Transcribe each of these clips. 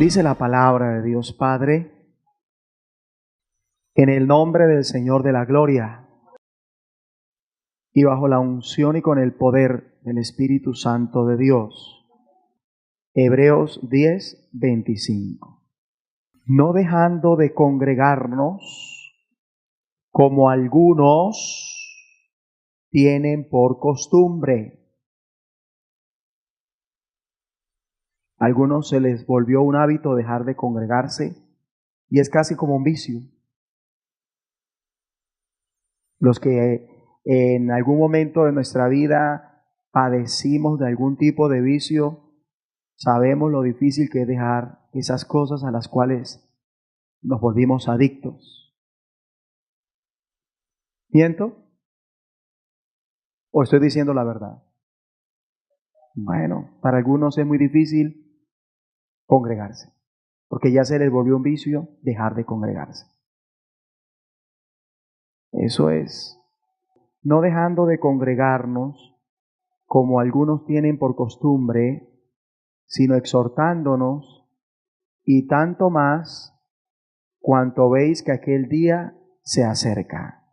Dice la palabra de Dios Padre, en el nombre del Señor de la gloria, y bajo la unción y con el poder del Espíritu Santo de Dios. Hebreos 10:25. No dejando de congregarnos, como algunos tienen por costumbre. A algunos se les volvió un hábito dejar de congregarse y es casi como un vicio. Los que en algún momento de nuestra vida padecimos de algún tipo de vicio, sabemos lo difícil que es dejar esas cosas a las cuales nos volvimos adictos. ¿Miento? ¿O estoy diciendo la verdad? Bueno, para algunos es muy difícil congregarse, porque ya se les volvió un vicio dejar de congregarse. Eso es, no dejando de congregarnos, como algunos tienen por costumbre, sino exhortándonos, y tanto más cuanto veis que aquel día se acerca.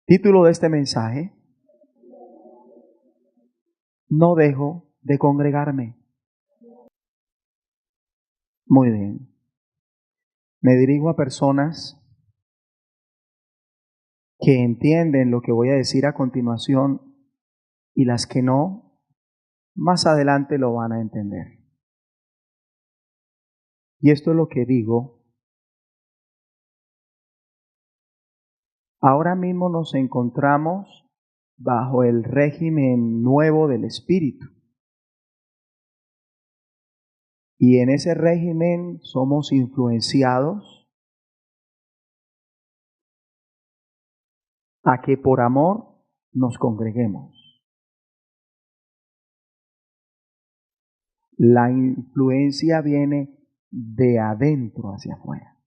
Título de este mensaje: no dejo de congregarme. Muy bien. Me dirijo a personas que entienden lo que voy a decir a continuación y las que no, más adelante lo van a entender. Y esto es lo que digo. Ahora mismo nos encontramos bajo el régimen nuevo del Espíritu. Y en ese régimen somos influenciados a que por amor nos congreguemos. La influencia viene de adentro hacia afuera.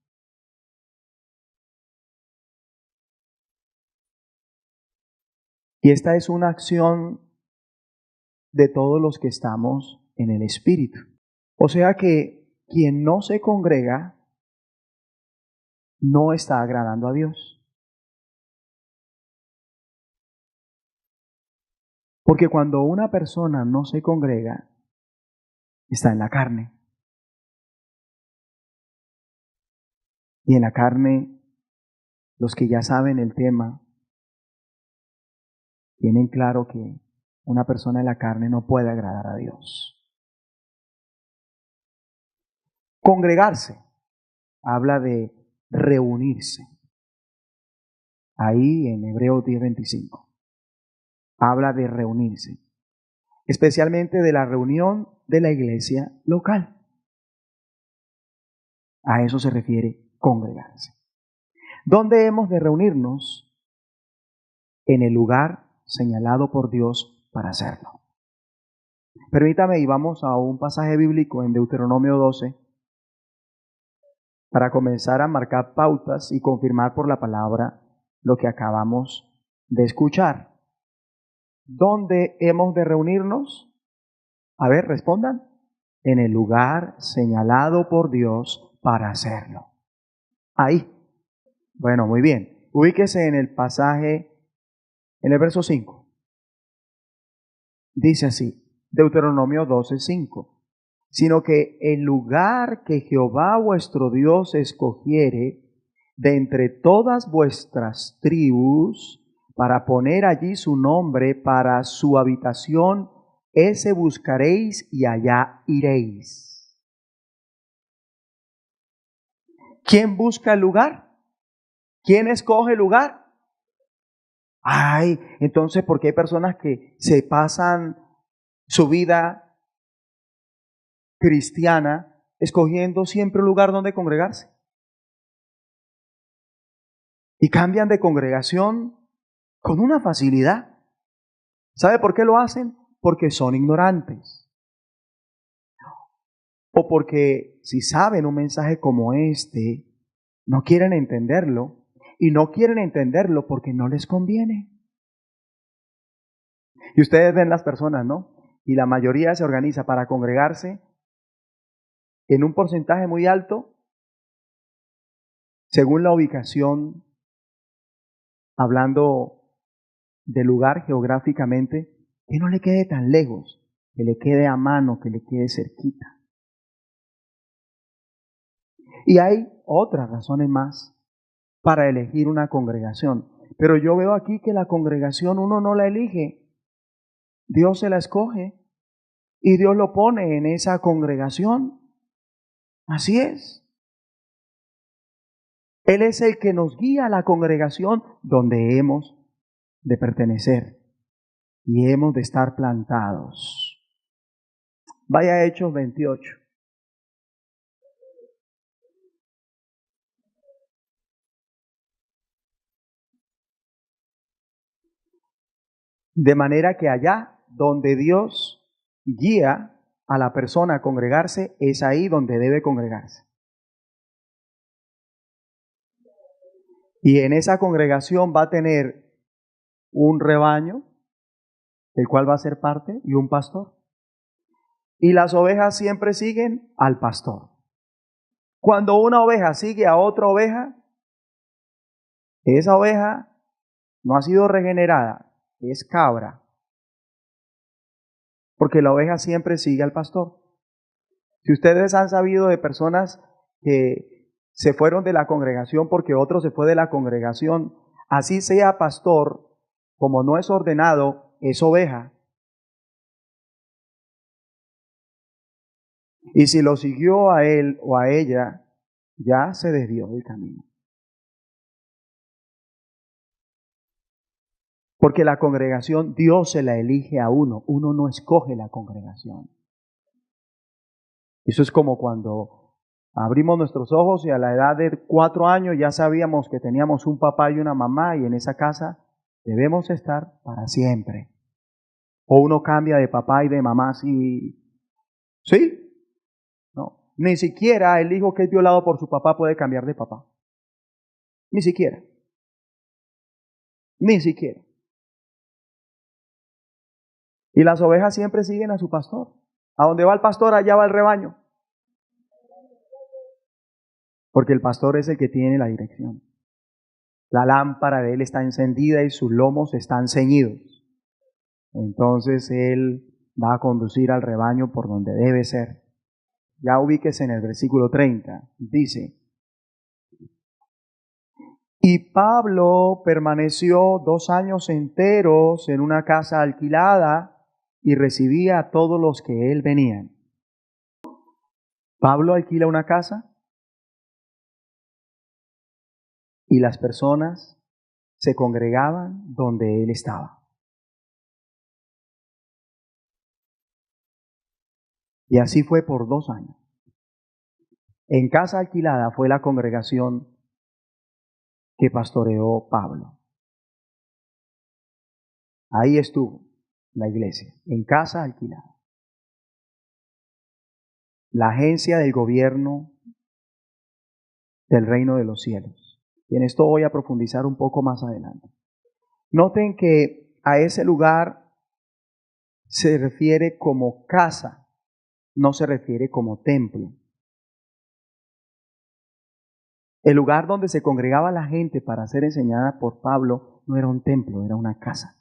Y esta es una acción de todos los que estamos en el Espíritu. O sea que quien no se congrega no está agradando a Dios. Porque cuando una persona no se congrega, está en la carne. Y en la carne, los que ya saben el tema, tienen claro que una persona en la carne no puede agradar a Dios. Congregarse habla de reunirse. Ahí en Hebreos 10:25 habla de reunirse, especialmente de la reunión de la iglesia local. A eso se refiere congregarse. ¿Dónde hemos de reunirnos? En el lugar señalado por Dios para hacerlo. Permítame y vamos a un pasaje bíblico en Deuteronomio 12 para comenzar a marcar pautas y confirmar por la palabra lo que acabamos de escuchar. ¿Dónde hemos de reunirnos? A ver, respondan. En el lugar señalado por Dios para hacerlo. Ahí. Bueno, muy bien. Ubíquese en el pasaje, en el verso 5. Dice así, Deuteronomio 12:5. Sino que el lugar que Jehová vuestro Dios escogiere de entre todas vuestras tribus para poner allí su nombre para su habitación, ese buscaréis y allá iréis. ¿Quién busca el lugar? ¿Quién escoge el lugar? Ay, entonces, ¿por qué hay personas que se pasan su vida cristiana escogiendo siempre un lugar donde congregarse? Y cambian de congregación con una facilidad. ¿Sabe por qué lo hacen? Porque son ignorantes. O porque si saben un mensaje como este, no quieren entenderlo. Y no quieren entenderlo porque no les conviene. Y ustedes ven las personas, ¿no? y la mayoría se organiza para congregarse en un porcentaje muy alto, según la ubicación, hablando de lugar geográficamente, que no le quede tan lejos, que le quede a mano, que le quede cerquita. Y hay otras razones más para elegir una congregación. Pero yo veo aquí que la congregación uno no la elige, Dios se la escoge y Dios lo pone en esa congregación. Así es. Él es el que nos guía a la congregación donde hemos de pertenecer y hemos de estar plantados. Vaya a Hechos 28. De manera que allá donde Dios guía a la persona a congregarse, es ahí donde debe congregarse. Y en esa congregación va a tener un rebaño, el cual va a ser parte, y un pastor. Y las ovejas siempre siguen al pastor. Cuando una oveja sigue a otra oveja, esa oveja no ha sido regenerada, es cabra. Porque la oveja siempre sigue al pastor. Si ustedes han sabido de personas que se fueron de la congregación porque otro se fue de la congregación, así sea pastor, como no es ordenado, es oveja. Y si lo siguió a él o a ella, ya se desvió del camino. Porque la congregación, Dios se la elige a uno. Uno no escoge la congregación. Eso es como cuando abrimos nuestros ojos y a la edad de 4 años ya sabíamos que teníamos un papá y una mamá y en esa casa debemos estar para siempre. O uno cambia de papá y de mamá así. ¿Sí? No. Ni siquiera el hijo que es violado por su papá puede cambiar de papá. Ni siquiera. Ni siquiera. Y las ovejas siempre siguen a su pastor. A donde va el pastor, allá va el rebaño. Porque el pastor es el que tiene la dirección. La lámpara de él está encendida y sus lomos están ceñidos. Entonces él va a conducir al rebaño por donde debe ser. Ya ubíquese en el versículo 30. Dice: y Pablo permaneció 2 años enteros en una casa alquilada y recibía a todos los que él venían. Pablo alquila una casa y las personas se congregaban donde él estaba. Y así fue por 2 años. En casa alquilada fue la congregación que pastoreó Pablo. Ahí estuvo la iglesia, en casa alquilada. La agencia del gobierno del reino de los cielos. Y en esto voy a profundizar un poco más adelante. Noten que a ese lugar se refiere como casa, no se refiere como templo. El lugar donde se congregaba la gente para ser enseñada por Pablo no era un templo, era una casa.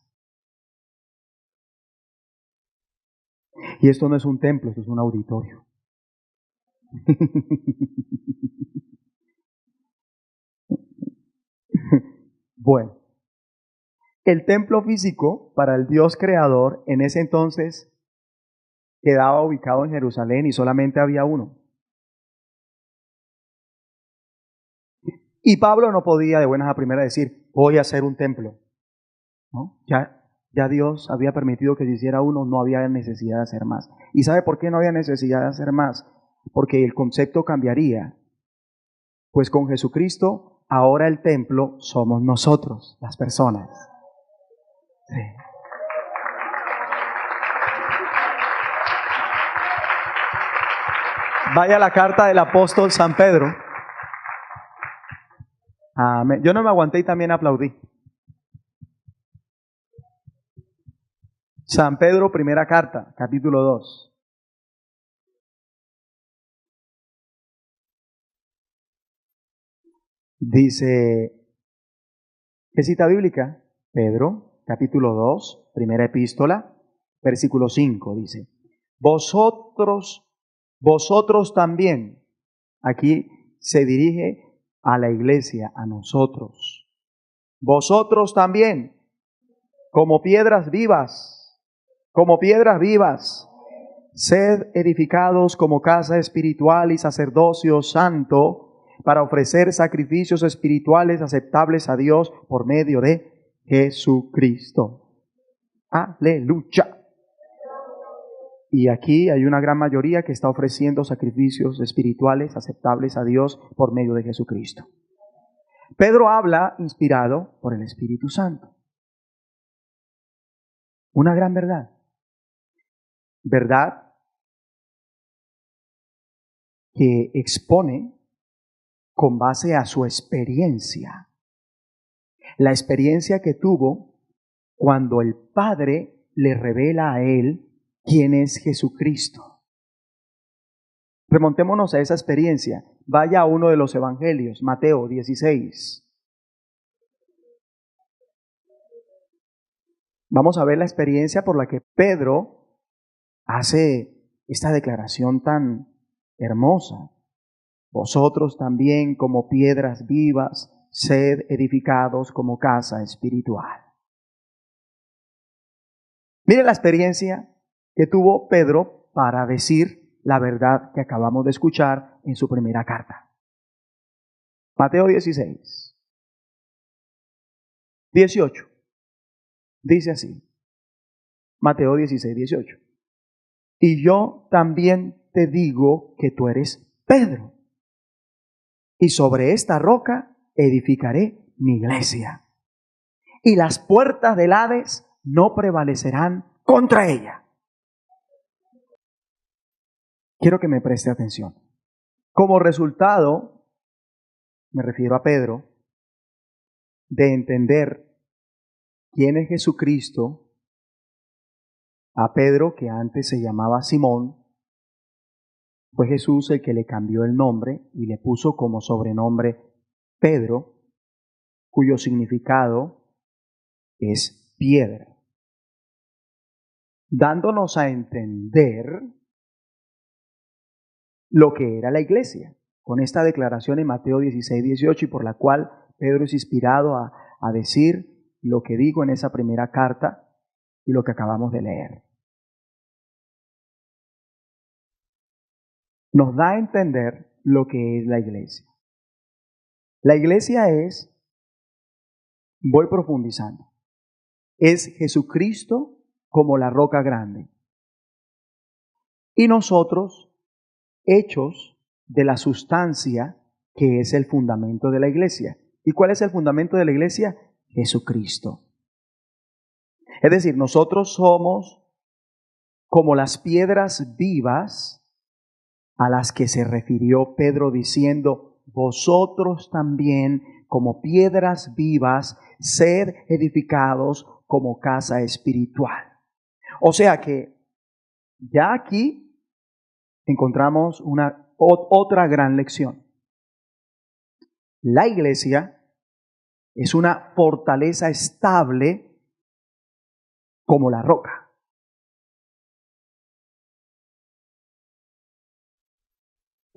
Y esto no es un templo, esto es un auditorio. Bueno, el templo físico para el Dios creador en ese entonces quedaba ubicado en Jerusalén y solamente había uno. Y Pablo no podía de buenas a primeras decir, voy a hacer un templo. ¿No? Ya Dios había permitido que se hiciera uno, no había necesidad de hacer más. ¿Y sabe por qué no había necesidad de hacer más? Porque el concepto cambiaría. Pues con Jesucristo, ahora el templo somos nosotros, las personas. Sí. Vaya a la carta del apóstol San Pedro. Amén. Yo no me aguanté y también aplaudí. San Pedro, primera carta, capítulo 2. Dice, ¿qué cita bíblica? Pedro, capítulo 2, primera epístola, versículo 5, dice, vosotros también, aquí se dirige a la iglesia, a nosotros, vosotros también, como piedras vivas, sed edificados como casa espiritual y sacerdocio santo, para ofrecer sacrificios espirituales aceptables a Dios por medio de Jesucristo. Aleluya. Y aquí hay una gran mayoría que está ofreciendo sacrificios espirituales aceptables a Dios por medio de Jesucristo. Pedro habla inspirado por el Espíritu Santo. Una gran verdad. Verdad que expone con base a su experiencia. La experiencia que tuvo cuando el Padre le revela a él quién es Jesucristo. Remontémonos a esa experiencia. Vaya a uno de los evangelios, Mateo 16. Vamos a ver la experiencia por la que Pedro hace esta declaración tan hermosa. Vosotros también, como piedras vivas, sed edificados como casa espiritual. Mire la experiencia que tuvo Pedro para decir la verdad que acabamos de escuchar en su primera carta. Mateo 16, 18. Dice así. Mateo 16, 18. Y yo también te digo que tú eres Pedro. Y sobre esta roca edificaré mi iglesia. Y las puertas del Hades no prevalecerán contra ella. Quiero que me preste atención. Como resultado, me refiero a Pedro, de entender quién es Jesucristo, a Pedro, que antes se llamaba Simón, fue Jesús el que le cambió el nombre y le puso como sobrenombre Pedro, cuyo significado es piedra, dándonos a entender lo que era la iglesia, con esta declaración en Mateo 16, 18, y por la cual Pedro es inspirado a decir lo que dijo en esa primera carta y lo que acabamos de leer. Nos da a entender lo que es la iglesia. La iglesia es, voy profundizando, es Jesucristo como la roca grande. Y nosotros, hechos de la sustancia que es el fundamento de la iglesia. ¿Y cuál es el fundamento de la iglesia? Jesucristo. Es decir, nosotros somos como las piedras vivas a las que se refirió Pedro diciendo, vosotros también como piedras vivas, sed edificados como casa espiritual. O sea que ya aquí encontramos otra gran lección. La iglesia es una fortaleza estable como la roca.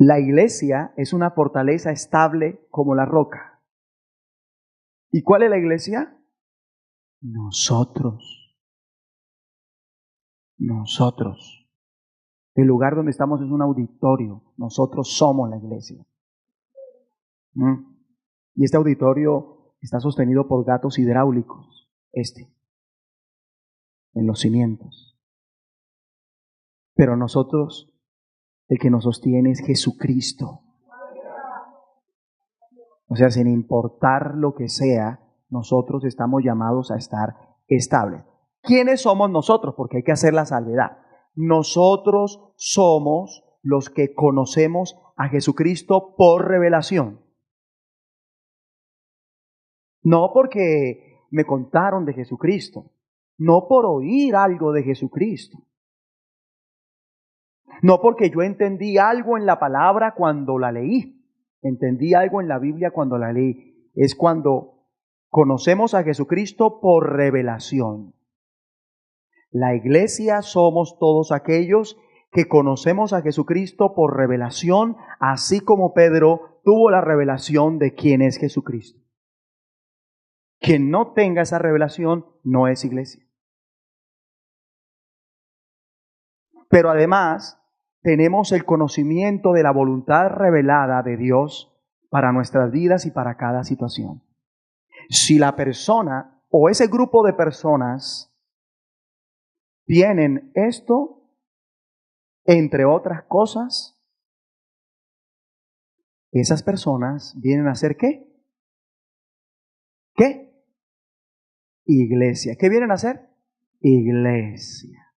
La iglesia es una fortaleza estable como la roca. ¿Y cuál es la iglesia? Nosotros. El lugar donde estamos es un auditorio. Nosotros somos la iglesia. Y este auditorio está sostenido por gatos hidráulicos. En los cimientos. Pero nosotros, el que nos sostiene es Jesucristo. O sea, sin importar lo que sea, nosotros estamos llamados a estar estables. ¿Quiénes somos nosotros? Porque hay que hacer la salvedad. Nosotros somos los que conocemos a Jesucristo por revelación. No porque me contaron de Jesucristo. no por oír algo de Jesucristo. No porque yo entendí algo en la palabra cuando la leí. Entendí algo en la Biblia cuando la leí. Es cuando conocemos a Jesucristo por revelación. La iglesia somos todos aquellos que conocemos a Jesucristo por revelación, así como Pedro tuvo la revelación de quién es Jesucristo. Quien no tenga esa revelación no es iglesia. Pero además tenemos el conocimiento de la voluntad revelada de Dios para nuestras vidas y para cada situación. Si la persona o ese grupo de personas tienen esto, entre otras cosas, esas personas vienen a ser ¿qué? ¿Qué? Iglesia. ¿Qué vienen a hacer? Iglesia.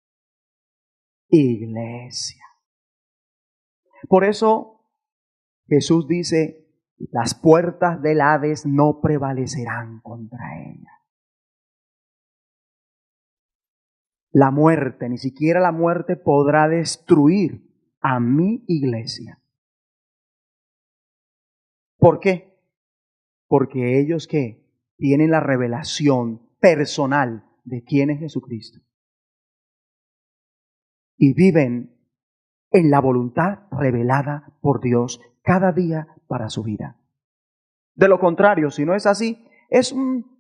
Iglesia. Por eso Jesús dice, las puertas del Hades no prevalecerán contra ella. La muerte, ni siquiera la muerte podrá destruir a mi iglesia. ¿Por qué? Porque ellos ¿qué? Tienen la revelación personal de quién es Jesucristo. Y viven en la voluntad revelada por Dios cada día para su vida. De lo contrario, si no es así, es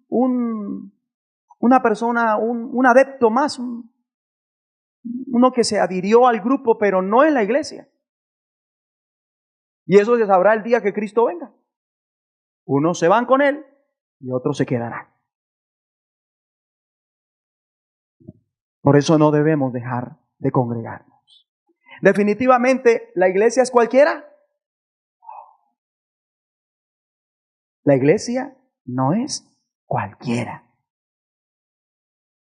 una persona, un adepto más, uno que se adhirió al grupo, pero no en la iglesia. Y eso se sabrá el día que Cristo venga. Unos se van con Él y otros se quedarán. Por eso no debemos dejar de congregarnos. Definitivamente, ¿la iglesia es cualquiera? La iglesia no es cualquiera.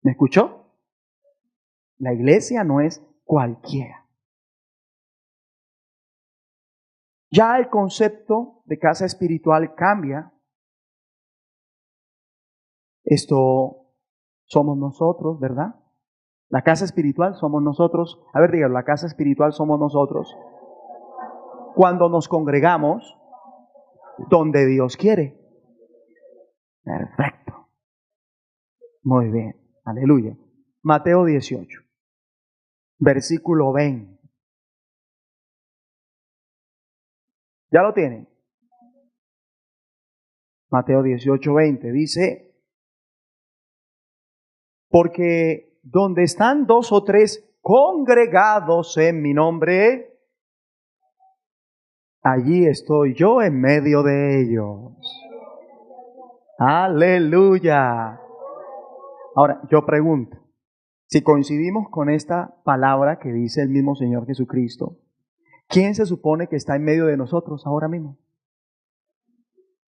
¿Me escuchó? La iglesia no es cualquiera. Ya el concepto de casa espiritual cambia. Esto somos nosotros, ¿verdad? La casa espiritual somos nosotros. A ver, díganlo, la casa espiritual somos nosotros. Cuando nos congregamos donde Dios quiere. Perfecto. Muy bien. Aleluya. Mateo 18, versículo 20. ¿Ya lo tienen? Mateo 18, 20 dice, porque donde están dos o tres congregados en mi nombre, allí estoy yo en medio de ellos. Aleluya. Ahora, yo pregunto, si coincidimos con esta palabra que dice el mismo Señor Jesucristo, ¿quién se supone que está en medio de nosotros ahora mismo?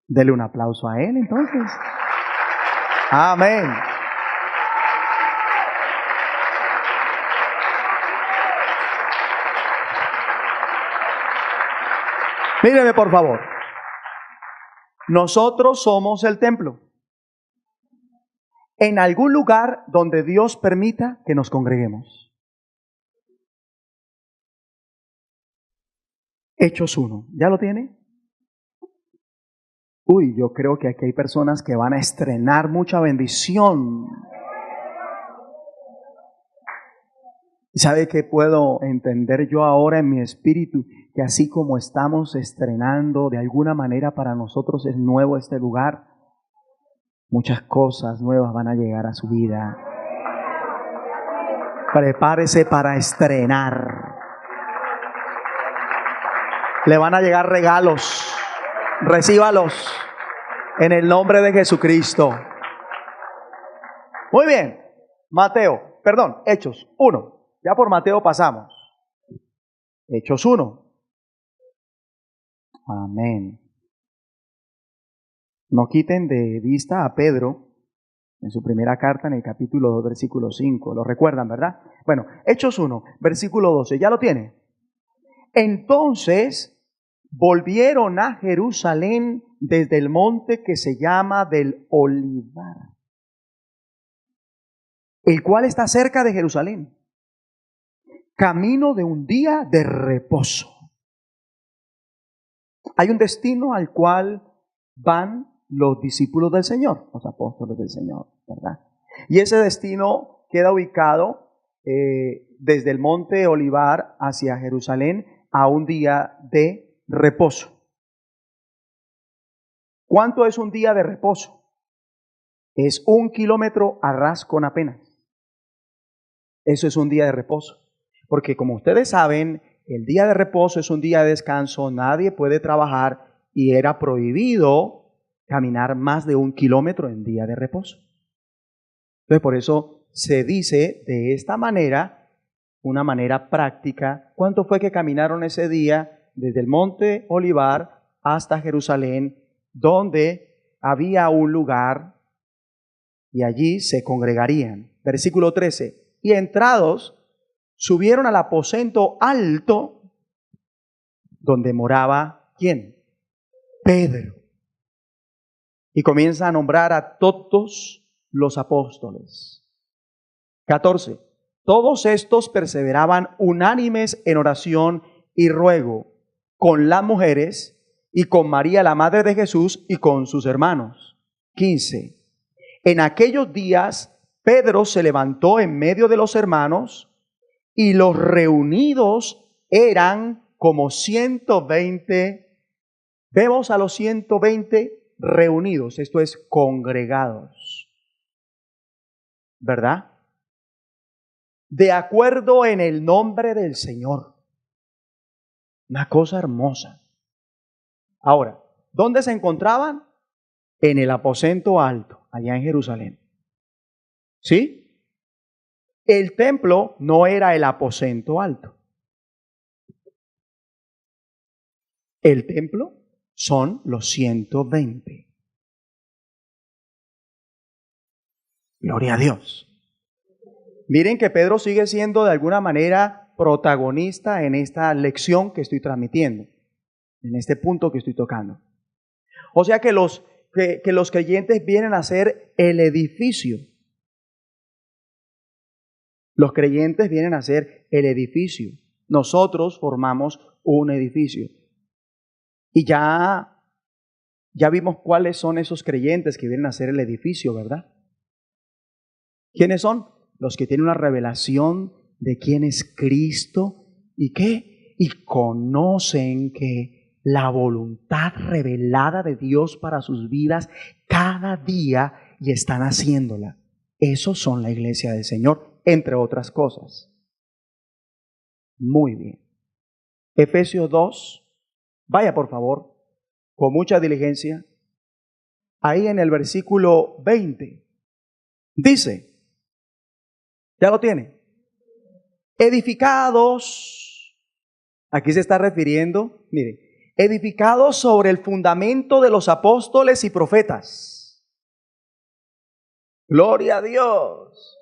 Dele un aplauso a Él entonces. Amén. Míreme por favor. Nosotros somos el templo. En algún lugar donde Dios permita que nos congreguemos. Hechos 1. ¿Ya lo tiene? Uy, yo creo que aquí hay personas que van a estrenar mucha bendición. ¿Sabe qué puedo entender yo ahora en mi espíritu? Que así como estamos estrenando, de alguna manera para nosotros es nuevo este lugar, muchas cosas nuevas van a llegar a su vida. Prepárese para estrenar. Le van a llegar regalos. Recíbalos en el nombre de Jesucristo. Muy bien. Hechos 1. Ya por Mateo pasamos. Hechos 1. Amén. No quiten de vista a Pedro en su primera carta en el capítulo 2, versículo 5. Lo recuerdan, ¿verdad? Bueno, Hechos 1, versículo 12. ¿Ya lo tiene? Entonces volvieron a Jerusalén desde el monte que se llama del Olivar. el cual está cerca de Jerusalén, camino de un día de reposo. Hay un destino al cual van los discípulos del Señor, los apóstoles del Señor, ¿verdad? Y ese destino queda ubicado desde el monte Olivar hacia Jerusalén a un día de reposo. ¿Cuánto es un día de reposo? Es 1 kilómetro a ras con apenas. Eso es un día de reposo. Porque como ustedes saben, el día de reposo es un día de descanso, nadie puede trabajar y era prohibido caminar más de 1 kilómetro en día de reposo. Entonces por eso se dice de esta manera, una manera práctica, ¿cuánto fue que caminaron ese día desde el monte Olivar hasta Jerusalén, donde había un lugar y allí se congregarían? Versículo 13, y entrados subieron al aposento alto donde moraba, ¿quién? Pedro. Y comienza a nombrar a todos los apóstoles. 14. Todos estos perseveraban unánimes en oración y ruego con las mujeres y con María, la madre de Jesús, y con sus hermanos. 15. En aquellos días Pedro se levantó en medio de los hermanos y los reunidos eran como 120. Vemos a los 120 reunidos, esto es congregados, ¿verdad? De acuerdo en el nombre del Señor. Una cosa hermosa. Ahora, ¿dónde se encontraban? En el aposento alto, allá en Jerusalén. ¿Sí? El templo no era el aposento alto. El templo son los 120. Gloria a Dios. Miren que Pedro sigue siendo de alguna manera protagonista en esta lección que estoy transmitiendo, en este punto que estoy tocando. O sea que los creyentes vienen a ser el edificio. Los creyentes vienen a ser el edificio. Nosotros formamos un edificio. Y ya vimos cuáles son esos creyentes que vienen a ser el edificio, ¿verdad? ¿Quiénes son? Los que tienen una revelación de quién es Cristo y qué, y conocen que la voluntad revelada de Dios para sus vidas cada día y están haciéndola. Esos son la iglesia del Señor, entre otras cosas. Muy bien. Efesios 2, vaya por favor, con mucha diligencia. Ahí en el versículo 20, dice, ¿ya lo tiene? Edificados, aquí se está refiriendo, mire, edificados sobre el fundamento de los apóstoles y profetas. Gloria a Dios.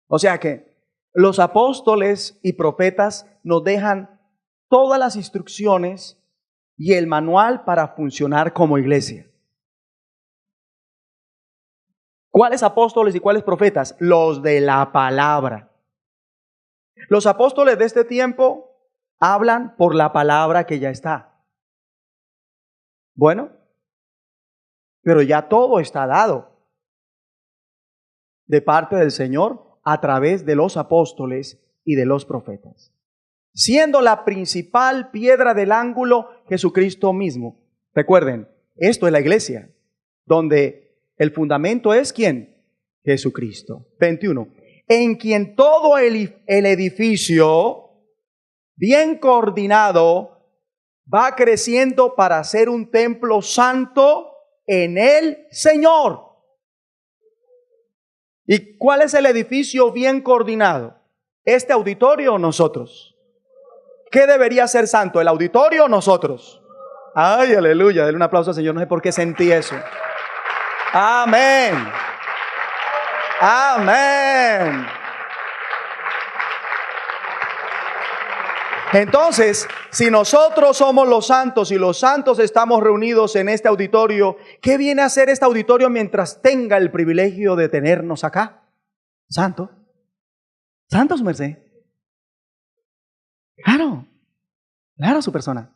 O sea que los apóstoles y profetas nos dejan todas las instrucciones y el manual para funcionar como iglesia. ¿Cuáles apóstoles y cuáles profetas? Los de la palabra. Los apóstoles de este tiempo hablan por la palabra que ya está. Bueno, pero ya todo está dado de parte del Señor a través de los apóstoles y de los profetas. Siendo la principal piedra del ángulo Jesucristo mismo. Recuerden, esto es la iglesia, donde el fundamento es ¿quién? Jesucristo. 21. En quien todo el edificio, bien coordinado, va creciendo para ser un templo santo en el Señor. ¿Y cuál es el edificio bien coordinado? ¿Este auditorio o nosotros? ¿Qué debería ser santo? ¿El auditorio o nosotros? Ay, aleluya, denle un aplauso al Señor, no sé por qué sentí eso. Amén. Amén. Entonces, si nosotros somos los santos y los santos estamos reunidos en este auditorio, ¿qué viene a hacer este auditorio mientras tenga el privilegio de tenernos acá? Santo. Santo su merced. Claro. Claro su persona.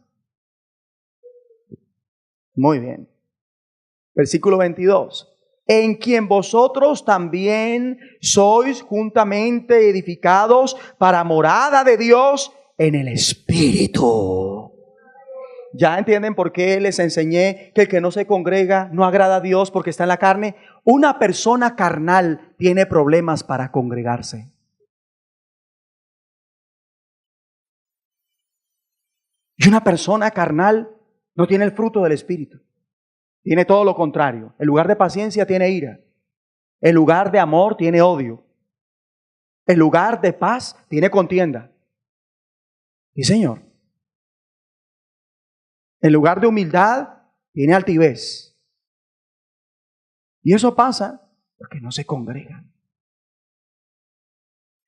Muy bien. Versículo 22. En quien vosotros también sois juntamente edificados para morada de Dios en el Espíritu. ¿Ya entienden por qué les enseñé que el que no se congrega no agrada a Dios porque está en la carne? Una persona carnal tiene problemas para congregarse. Y una persona carnal no tiene el fruto del Espíritu. Tiene todo lo contrario. En lugar de paciencia tiene ira. En lugar de amor tiene odio. En lugar de paz tiene contienda. Sí, Señor. En lugar de humildad tiene altivez. Y eso pasa porque no se congregan.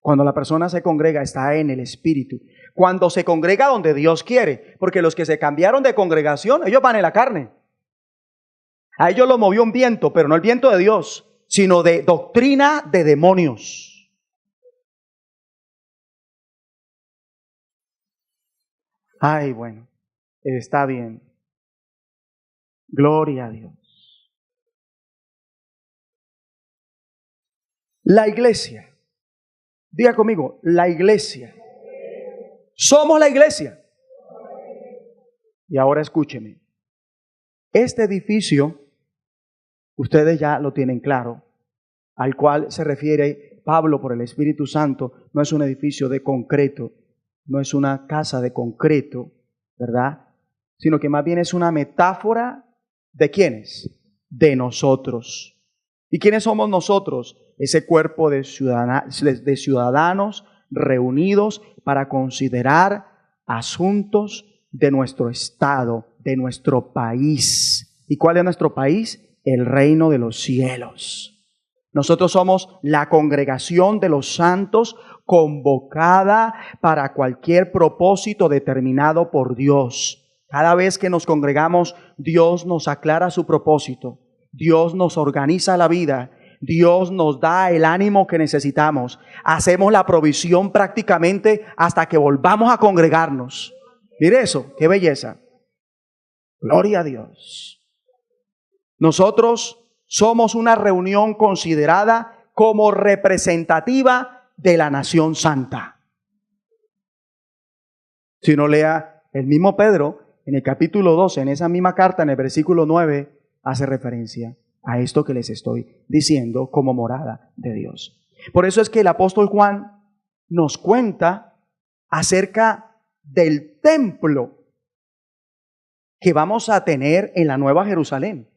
Cuando la persona se congrega está en el Espíritu. Cuando se congrega donde Dios quiere. Porque los que se cambiaron de congregación, ellos van en la carne. A ellos los movió un viento, pero no el viento de Dios, sino de doctrina de demonios. Ay, bueno, está bien. Gloria a Dios. La iglesia. Diga conmigo, la iglesia. Somos la iglesia. Y ahora escúcheme. Este edificio, ustedes ya lo tienen claro, al cual se refiere Pablo por el Espíritu Santo, no es un edificio de concreto, no es una casa de concreto, ¿verdad? Sino que más bien es una metáfora de ¿quiénes? De nosotros. ¿Y quiénes somos nosotros? Ese cuerpo de ciudadanos reunidos para considerar asuntos de nuestro estado, de nuestro país. ¿Y cuál es nuestro país? El reino de los cielos. Nosotros somos la congregación de los santos convocada para cualquier propósito determinado por Dios. Cada vez que nos congregamos, Dios nos aclara su propósito. Dios nos organiza la vida. Dios nos da el ánimo que necesitamos. Hacemos la provisión prácticamente hasta que volvamos a congregarnos. Mire eso, qué belleza. Gloria a Dios. Nosotros somos una reunión considerada como representativa de la nación santa. Si no, lea el mismo Pedro en el capítulo 12, en esa misma carta, en el versículo 9, hace referencia a esto que les estoy diciendo como morada de Dios. Por eso es que el apóstol Juan nos cuenta acerca del templo que vamos a tener en la Nueva Jerusalén.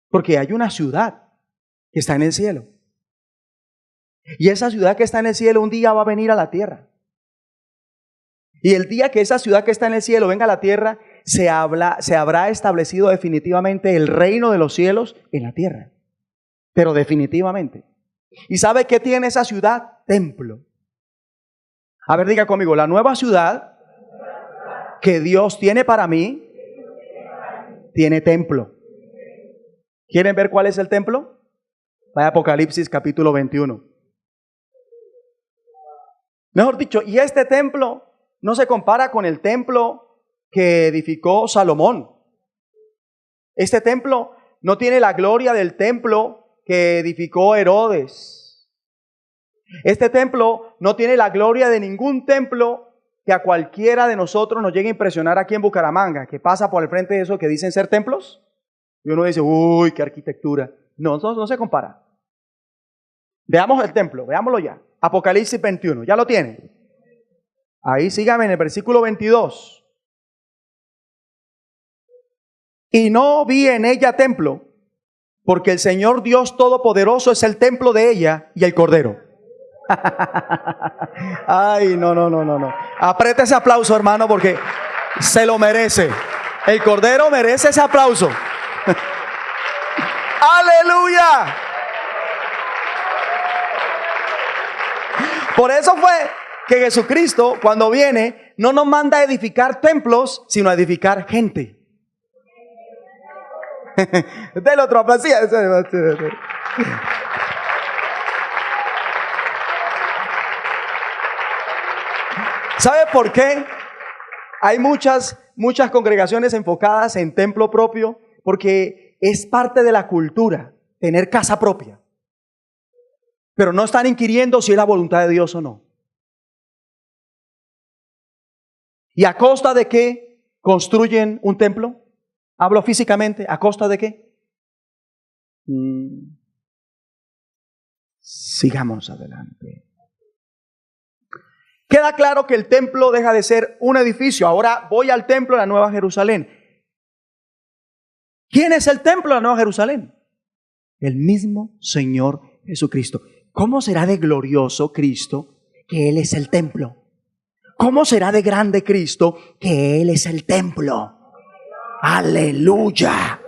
Porque hay una ciudad que está en el cielo. Y esa ciudad que está en el cielo un día va a venir a la tierra. Y el día que esa ciudad que está en el cielo venga a la tierra, se habrá establecido definitivamente el reino de los cielos en la tierra. Pero definitivamente. ¿Y sabe qué tiene esa ciudad? Templo. A ver, diga conmigo, la nueva ciudad que Dios tiene para mí, tiene templo. ¿Quieren ver cuál es el templo? Vaya a Apocalipsis capítulo 21. Mejor dicho, y este templo no se compara con el templo que edificó Salomón. Este templo no tiene la gloria del templo que edificó Herodes. Este templo no tiene la gloria de ningún templo que a cualquiera de nosotros nos llegue a impresionar aquí en Bucaramanga, que pasa por el frente de eso que dicen ser templos. Y uno dice, uy, qué arquitectura. No se compara. Veamos el templo, veámoslo ya. Apocalipsis 21, ¿ya lo tienen? Ahí síganme en el versículo 22. Y no vi en ella templo, porque el Señor Dios Todopoderoso es el templo de ella y el Cordero. Ay, no. Aprieta ese aplauso, hermano, porque se lo merece. El Cordero merece ese aplauso. ¡Aleluya! Por eso fue que Jesucristo, cuando viene, no nos manda a edificar templos, sino a edificar gente. Del otro aplauso. ¿Sabe por qué? Hay muchas congregaciones enfocadas en templo propio, porque es parte de la cultura tener casa propia. Pero no están inquiriendo si es la voluntad de Dios o no. ¿Y a costa de qué construyen un templo? Hablo físicamente, ¿a costa de qué? Sigamos adelante. Queda claro que el templo deja de ser un edificio. Ahora voy al templo de la Nueva Jerusalén. ¿Quién es el templo de la Nueva Jerusalén? El mismo Señor Jesucristo. ¿Cómo será de glorioso Cristo que Él es el templo? ¿Cómo será de grande Cristo que Él es el templo? Aleluya.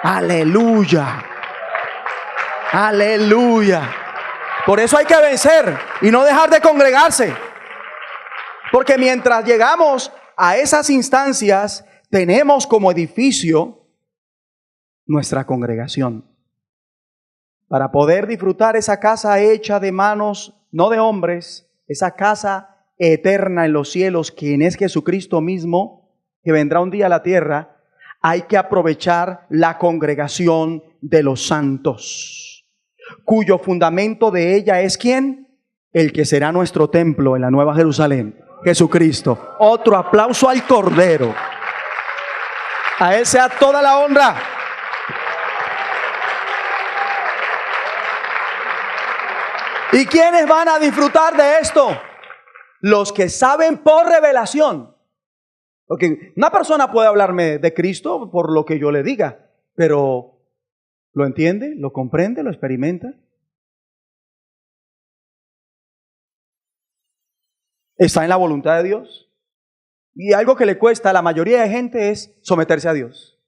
Aleluya. Aleluya. Por eso hay que vencer y no dejar de congregarse. Porque mientras llegamos a esas instancias, tenemos como edificio nuestra congregación. Para poder disfrutar esa casa hecha de manos, no de hombres, esa casa eterna en los cielos, quien es Jesucristo mismo, que vendrá un día a la tierra, hay que aprovechar la congregación de los santos, cuyo fundamento de ella es ¿quién? El que será nuestro templo en la Nueva Jerusalén, Jesucristo. Otro aplauso al Cordero. A Él sea toda la honra. ¿Y quiénes van a disfrutar de esto? Los que saben por revelación. Porque una persona puede hablarme de Cristo por lo que yo le diga, pero ¿lo entiende? ¿Lo comprende? ¿Lo experimenta? ¿Está en la voluntad de Dios? Y algo que le cuesta a la mayoría de gente es someterse a Dios.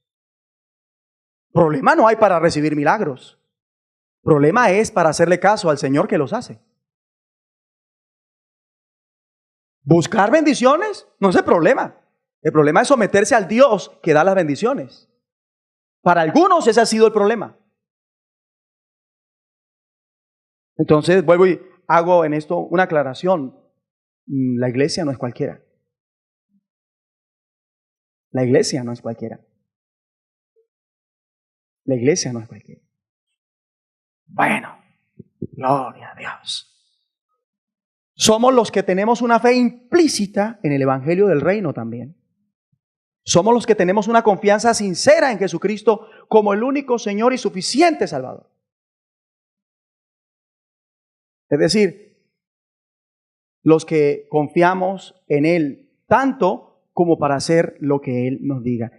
Problema no hay para recibir milagros. Problema es para hacerle caso al Señor que los hace. Buscar bendiciones no es el problema. El problema es someterse al Dios que da las bendiciones. Para algunos ese ha sido el problema. Entonces vuelvo y hago en esto una aclaración. La iglesia no es cualquiera. La iglesia no es cualquiera. La iglesia no es cualquiera. Bueno, gloria a Dios. Somos los que tenemos una fe implícita en el Evangelio del Reino también. Somos los que tenemos una confianza sincera en Jesucristo como el único Señor y suficiente Salvador. Es decir, los que confiamos en Él tanto como para hacer lo que Él nos diga.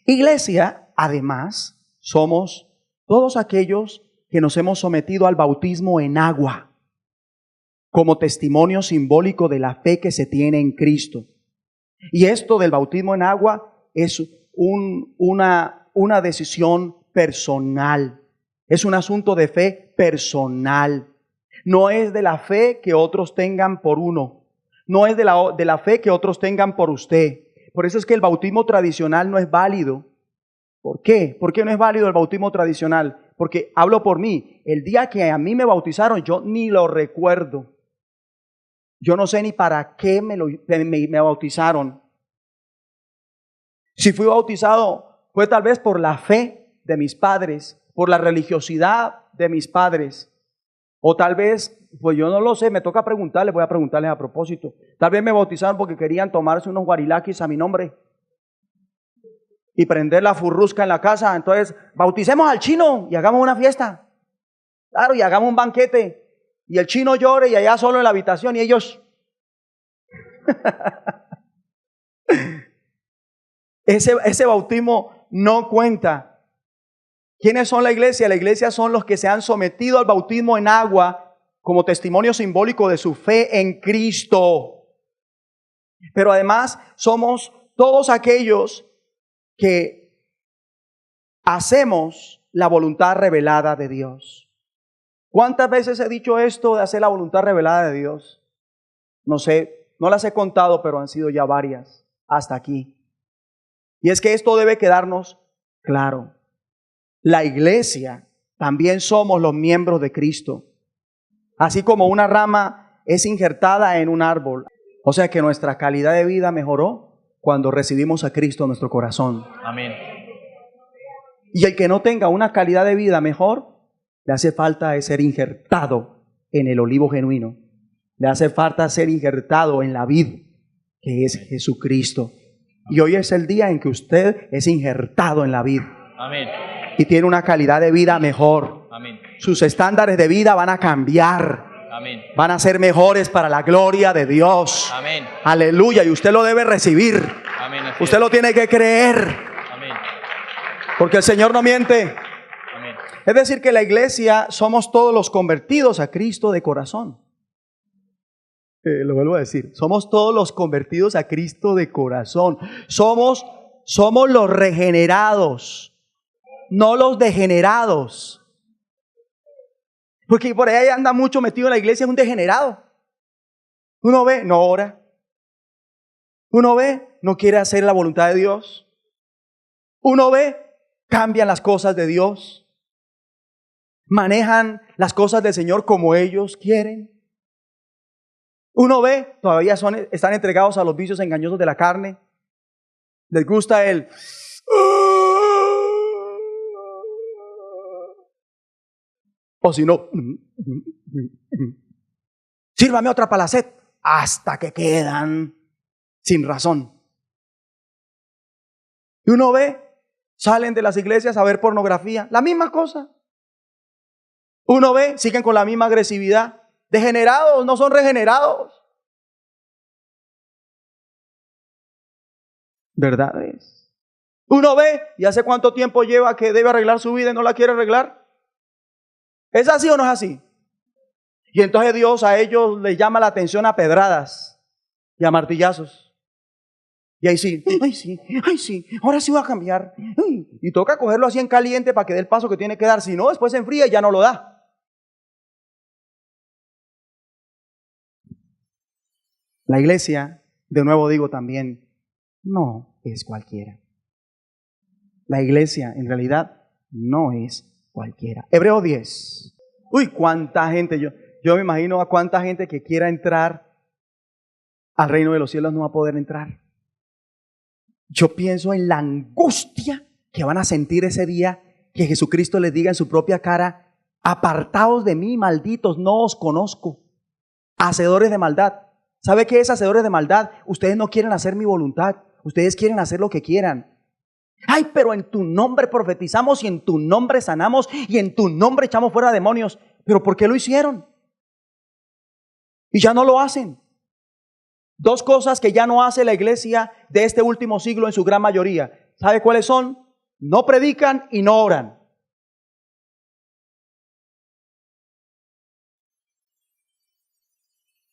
Iglesia, además, somos todos aquellos que nos hemos sometido al bautismo en agua como testimonio simbólico de la fe que se tiene en Cristo. Y esto del bautismo en agua es una decisión personal. Es un asunto de fe personal. No es de la fe que otros tengan por uno. No es de la fe que otros tengan por usted. Por eso es que el bautismo tradicional no es válido. ¿Por qué? ¿Por qué no es válido el bautismo tradicional? Porque hablo por mí. El día que a mí me bautizaron, yo ni lo recuerdo. Yo no sé ni para qué me bautizaron. Si fui bautizado fue tal vez por la fe de mis padres, por la religiosidad de mis padres. O tal vez, pues yo no lo sé, me toca preguntarles, voy a preguntarles a propósito. Tal vez me bautizaron porque querían tomarse unos guarilaquis a mi nombre y prender la furrusca en la casa. Entonces, bauticemos al chino y hagamos una fiesta. Claro, y hagamos un banquete. Y el chino llore y allá solo en la habitación y ellos... Ese bautismo no cuenta. ¿Quiénes son la iglesia? La iglesia son los que se han sometido al bautismo en agua como testimonio simbólico de su fe en Cristo. Pero además somos todos aquellos que hacemos la voluntad revelada de Dios. ¿Cuántas veces he dicho esto de hacer la voluntad revelada de Dios? No sé, no las he contado, pero han sido ya varias hasta aquí. Y es que esto debe quedarnos claro. La iglesia también somos los miembros de Cristo. Así como una rama es injertada en un árbol. O sea que nuestra calidad de vida mejoró cuando recibimos a Cristo en nuestro corazón. Amén. Y el que no tenga una calidad de vida mejor, le hace falta ser injertado en el olivo genuino. Le hace falta ser injertado en la vid, que es Jesucristo. Y hoy es el día en que usted es injertado en la vid. Amén. Y tiene una calidad de vida mejor. Amén. Sus estándares de vida van a cambiar. Amén. Van a ser mejores para la gloria de Dios. Amén. Aleluya. Y usted lo debe recibir. Amén. Usted lo tiene que creer. Amén. Porque el Señor no miente. Amén. Es decir, que la iglesia somos todos los convertidos a Cristo de corazón. Lo vuelvo a decir. Somos todos los convertidos a Cristo de corazón. Somos los regenerados, no los degenerados. Porque por ahí anda mucho metido en la iglesia, es un degenerado. Uno ve, no ora. Uno ve, no quiere hacer la voluntad de Dios. Uno ve, cambian las cosas de Dios. Manejan las cosas del Señor como ellos quieren. Uno ve, todavía están entregados a los vicios engañosos de la carne. Les gusta el... O si no, sírvame otra para la sed, hasta que quedan sin razón. Y uno ve, salen de las iglesias a ver pornografía, la misma cosa. Uno ve, siguen con la misma agresividad. Degenerados, no son regenerados. ¿Verdad es? Uno ve, ¿y hace cuánto tiempo lleva que debe arreglar su vida y no la quiere arreglar? ¿Es así o no es así? Y entonces Dios a ellos les llama la atención a pedradas y a martillazos. Y ahí sí, ahora sí va a cambiar. Y toca cogerlo así en caliente para que dé el paso que tiene que dar. Si no, después se enfría y ya no lo da. La iglesia, de nuevo digo también, no es cualquiera. La iglesia en realidad no es cualquiera. Hebreos 10. Uy, cuánta gente. Yo me imagino a cuánta gente que quiera entrar al reino de los cielos no va a poder entrar. Yo pienso en la angustia que van a sentir ese día que Jesucristo les diga en su propia cara: apartaos de mí, malditos, no os conozco. Hacedores de maldad. ¿Sabe qué es hacedores de maldad? Ustedes no quieren hacer mi voluntad. Ustedes quieren hacer lo que quieran. Ay, pero en tu nombre profetizamos y en tu nombre sanamos y en tu nombre echamos fuera demonios. ¿Pero por qué lo hicieron? Y ya no lo hacen. Dos cosas que ya no hace la iglesia de este último siglo en su gran mayoría. ¿Sabe cuáles son? No predican y no oran.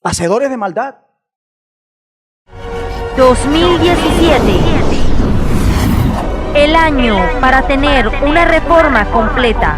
Hacedores de maldad. 2017. El año para tener una reforma completa.